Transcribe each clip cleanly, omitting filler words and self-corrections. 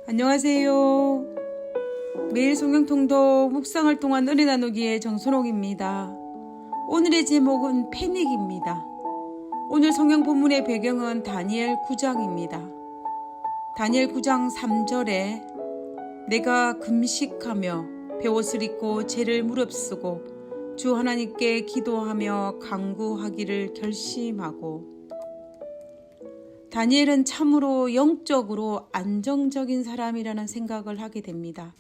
안녕하세요. 매일 성경통독 묵상을 통한 은혜 나누기의 정선옥입니다. 오늘의 제목은 패닉입니다. 오늘 성경 본문의 배경은 다니엘 9장입니다. 다니엘 9장 3절에 내가 금식하며 베옷을 입고 죄를 무릅쓰고 주 하나님께 기도하며 간구하기를 결심하고. 다니엘은 참으로 영적으로 안정적인 사람이라는 생각을 하게 됩니다.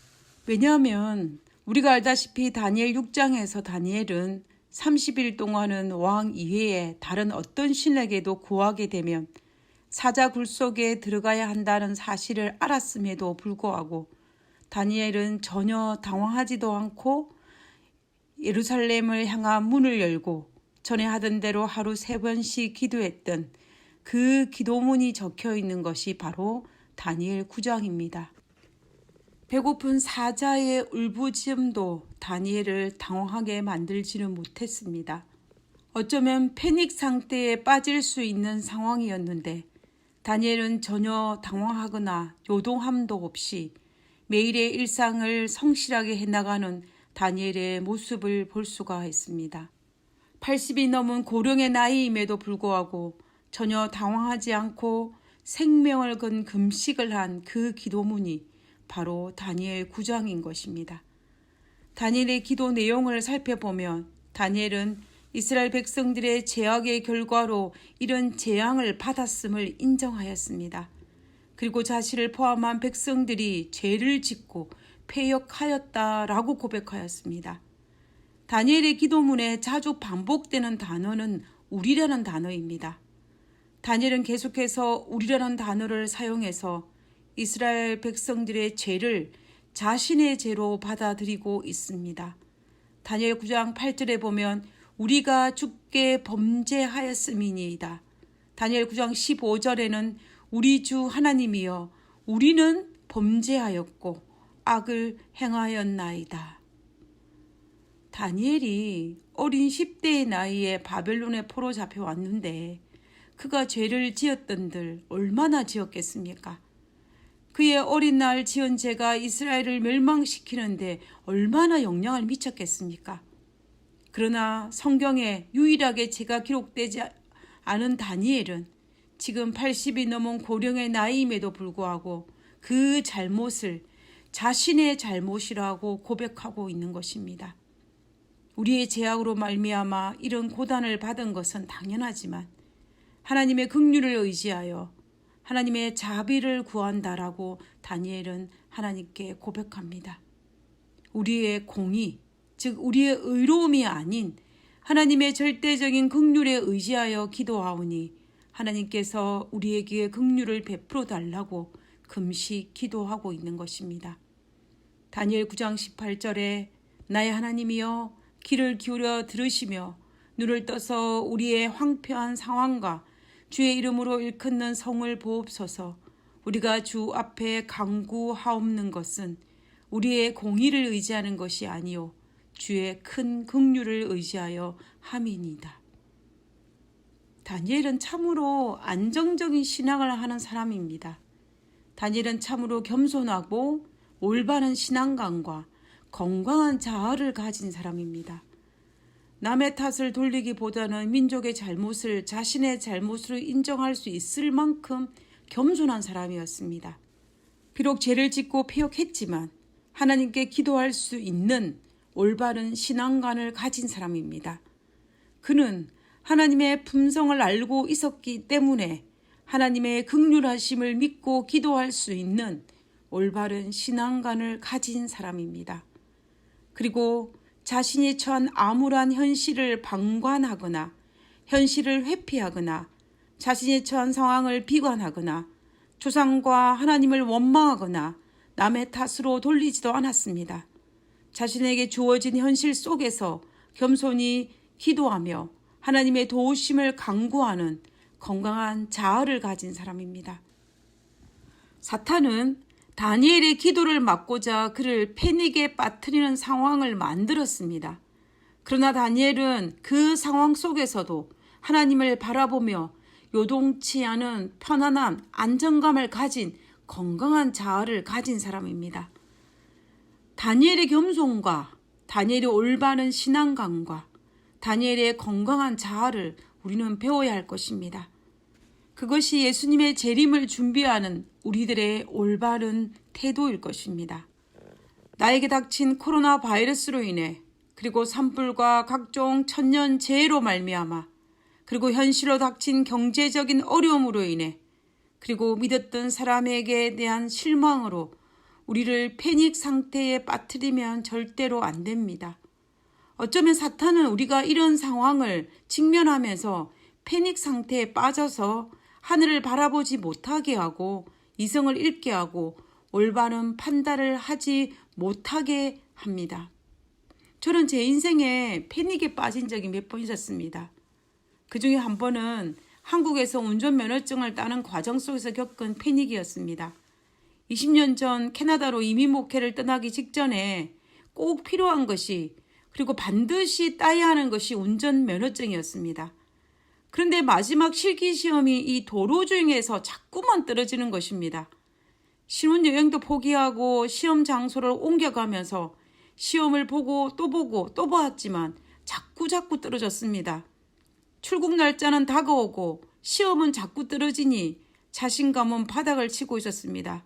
왜냐하면 우리가 알다시피 다니엘 6장에서 다니엘은 30일 동안은 왕 이외에 다른 어떤 신에게도 구하게 되면 사자 굴 속에 들어가야 한다는 사실을 알았음에도 불구하고 다니엘은 전혀 당황하지도 않고 예루살렘을 향한 문을 열고 전에 하던 대로 하루 3번씩 기도했던 그 기도문이 적혀 있는 것이 바로 다니엘 9장입니다. 배고픈 사자의 울부짖음도 다니엘을 당황하게 만들지는 못했습니다. 어쩌면 패닉 상태에 빠질 수 있는 상황이었는데 다니엘은 전혀 당황하거나 요동함도 없이 매일의 일상을 성실하게 해나가는 다니엘의 모습을 볼 수가 있습니다. 80이 넘은 고령의 나이임에도 불구하고 전혀 당황하지 않고 생명을 건 금식을 한 그 기도문이 바로 다니엘 9장인 것입니다. 다니엘의 기도 내용을 살펴보면 다니엘은 이스라엘 백성들의 죄악의 결과로 이런 재앙을 받았음을 인정하였습니다. 그리고 자신을 포함한 백성들이 죄를 짓고 패역하였다라고 고백하였습니다. 다니엘의 기도문에 자주 반복되는 단어는 우리라는 단어입니다. 다니엘은 계속해서 우리라는 단어를 사용해서 이스라엘 백성들의 죄를 자신의 죄로 받아들이고 있습니다. 다니엘 9장 8절에 보면 우리가 주께 범죄하였음이니이다. 다니엘 9장 15절에는 우리 주 하나님이여 우리는 범죄하였고 악을 행하였나이다. 다니엘이 어린 10대의 나이에 바벨론에 포로 잡혀왔는데 그가 죄를 지었던들 얼마나 지었겠습니까? 그의 어린 날 지은 죄가 이스라엘을 멸망시키는데 얼마나 영향을 미쳤겠습니까? 그러나 성경에 유일하게 죄가 기록되지 않은 다니엘은 지금 80이 넘은 고령의 나이임에도 불구하고 그 잘못을 자신의 잘못이라고 고백하고 있는 것입니다. 우리의 죄악으로 말미암아 이런 고단을 받은 것은 당연하지만 하나님의 긍휼을 의지하여 하나님의 자비를 구한다라고 다니엘은 하나님께 고백합니다. 우리의 공의, 즉 우리의 의로움이 아닌 하나님의 절대적인 긍휼에 의지하여 기도하오니 하나님께서 우리에게 긍휼을 베풀어 달라고 금식 기도하고 있는 것입니다. 다니엘 9장 18절에 나의 하나님이여 귀를 기울여 들으시며 눈을 떠서 우리의 황폐한 상황과 주의 이름으로 일컫는 성을 보옵소서. 우리가 주 앞에 간구하옵는 것은 우리의 공의를 의지하는 것이 아니요 주의 큰 긍휼을 의지하여 함이니이다. 다니엘은 참으로 안정적인 신앙을 하는 사람입니다. 다니엘은 참으로 겸손하고 올바른 신앙관과 건강한 자아를 가진 사람입니다. 남의 탓을 돌리기보다는 민족의 잘못을 자신의 잘못으로 인정할 수 있을 만큼 겸손한 사람이었습니다. 비록 죄를 짓고 패역했지만 하나님께 기도할 수 있는 올바른 신앙관을 가진 사람입니다. 그는 하나님의 품성을 알고 있었기 때문에 하나님의 긍휼하심을 믿고 기도할 수 있는 올바른 신앙관을 가진 사람입니다. 그리고 자신이 처한 암울한 현실을 방관하거나 현실을 회피하거나 자신이 처한 상황을 비관하거나 조상과 하나님을 원망하거나 남의 탓으로 돌리지도 않았습니다. 자신에게 주어진 현실 속에서 겸손히 기도하며 하나님의 도우심을 간구하는 건강한 자아를 가진 사람입니다. 사탄은 다니엘의 기도를 막고자 그를 패닉에 빠뜨리는 상황을 만들었습니다. 그러나 다니엘은 그 상황 속에서도 하나님을 바라보며 요동치 않은 편안한 안정감을 가진 건강한 자아를 가진 사람입니다. 다니엘의 겸손과 다니엘의 올바른 신앙감과 다니엘의 건강한 자아를 우리는 배워야 할 것입니다. 그것이 예수님의 재림을 준비하는 우리들의 올바른 태도일 것입니다. 나에게 닥친 코로나 바이러스로 인해 그리고 산불과 각종 천년재해로 말미암아 그리고 현실로 닥친 경제적인 어려움으로 인해 그리고 믿었던 사람에게 대한 실망으로 우리를 패닉 상태에 빠뜨리면 절대로 안 됩니다. 어쩌면 사탄은 우리가 이런 상황을 직면하면서 패닉 상태에 빠져서 하늘을 바라보지 못하게 하고 이성을 잃게 하고 올바른 판단을 하지 못하게 합니다. 저는 제 인생에 패닉에 빠진 적이 몇 번 있었습니다. 그 중에 한 번은 한국에서 운전면허증을 따는 과정 속에서 겪은 패닉이었습니다. 20년 전 캐나다로 이민 목회를 떠나기 직전에 꼭 필요한 것이 그리고 반드시 따야 하는 것이 운전면허증이었습니다. 그런데 마지막 실기시험이 이 도로주행에서 자꾸만 떨어지는 것입니다. 신혼여행도 포기하고 시험 장소를 옮겨가면서 시험을 보고 또 보았지만 자꾸 떨어졌습니다. 출국 날짜는 다가오고 시험은 자꾸 떨어지니 자신감은 바닥을 치고 있었습니다.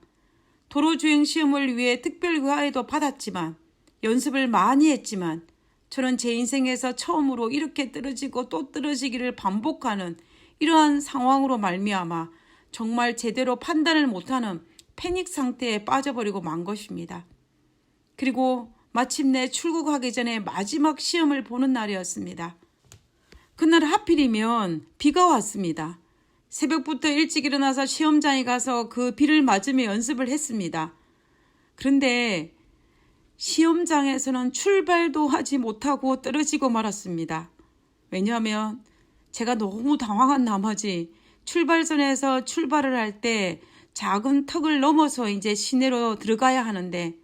도로주행 시험을 위해 특별과외도 받았지만 연습을 많이 했지만 저는 제 인생에서 처음으로 이렇게 떨어지고 또 떨어지기를 반복하는 이러한 상황으로 말미암아 정말 제대로 판단을 못하는 패닉 상태에 빠져버리고 만 것입니다. 그리고 마침내 출국하기 전에 마지막 시험을 보는 날이었습니다. 그날 하필이면 비가 왔습니다. 새벽부터 일찍 일어나서 시험장에 가서 그 비를 맞으며 연습을 했습니다. 그런데 시험장에서는 출발도 하지 못하고 떨어지고 말았습니다. 왜냐하면 제가 너무 당황한 나머지 출발선에서 출발을 할 때 작은 턱을 넘어서 이제 시내로 들어가야 하는데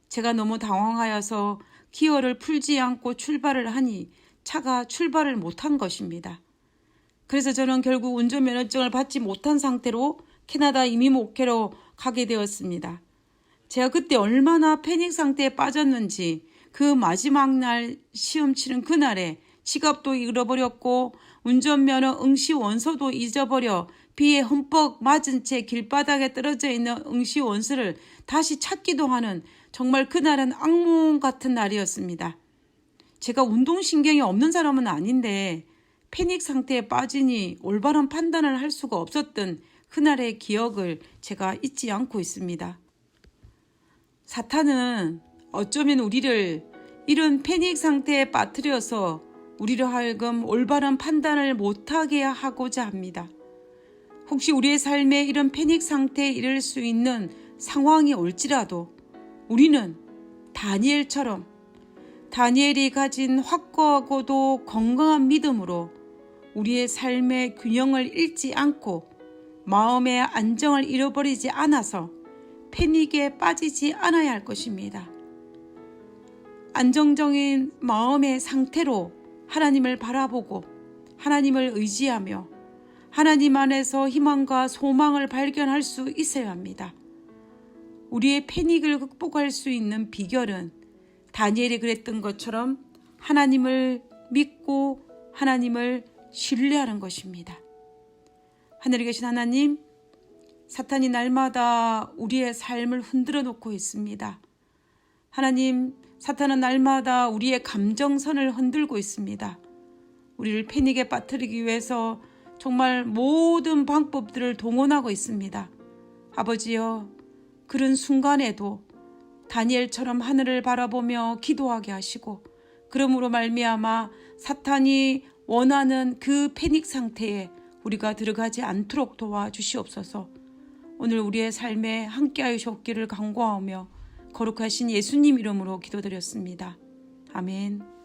제가 너무 당황하여서 기어를 풀지 않고 출발을 하니 차가 출발을 못한 것입니다. 그래서 저는 결국 운전면허증을 받지 못한 상태로 캐나다 이민 목회로 가게 되었습니다. 제가 그때 얼마나 패닉 상태에 빠졌는지 그 마지막 날 시험 치는 그날에 지갑도 잃어버렸고 운전면허 응시 원서도 잊어버려 비에 흠뻑 맞은 채 길바닥에 떨어져 있는 응시 원서를 다시 찾기도 하는 정말 그날은 악몽 같은 날이었습니다. 제가 운동신경이 없는 사람은 아닌데 패닉 상태에 빠지니 올바른 판단을 할 수가 없었던 그날의 기억을 제가 잊지 않고 있습니다. 사탄은 어쩌면 우리를 이런 패닉 상태에 빠뜨려서 우리로 하여금 올바른 판단을 못하게 하고자 합니다. 혹시 우리의 삶에 이런 패닉 상태에 이를 수 있는 상황이 올지라도 우리는 다니엘처럼 다니엘이 가진 확고하고도 건강한 믿음으로 우리의 삶의 균형을 잃지 않고 마음의 안정을 잃어버리지 않아서 패닉에 빠지지 않아야 할 것입니다. 안정적인 마음의 상태로 하나님을 바라보고 하나님을 의지하며 하나님 안에서 희망과 소망을 발견할 수 있어야 합니다. 우리의 패닉을 극복할 수 있는 비결은 다니엘이 그랬던 것처럼 하나님을 믿고 하나님을 신뢰하는 것입니다. 하늘에 계신 하나님, 사탄이 날마다 우리의 삶을 흔들어 놓고 있습니다. 하나님, 사탄은 날마다 우리의 감정선을 흔들고 있습니다. 우리를 패닉에 빠뜨리기 위해서 정말 모든 방법들을 동원하고 있습니다. 아버지여, 그런 순간에도 다니엘처럼 하늘을 바라보며 기도하게 하시고 그러므로 말미암아 사탄이 원하는 그 패닉 상태에 우리가 들어가지 않도록 도와주시옵소서. 오늘 우리의 삶에 함께하여 주옵기를 간구하며 거룩하신 예수님 이름으로 기도드렸습니다. 아멘.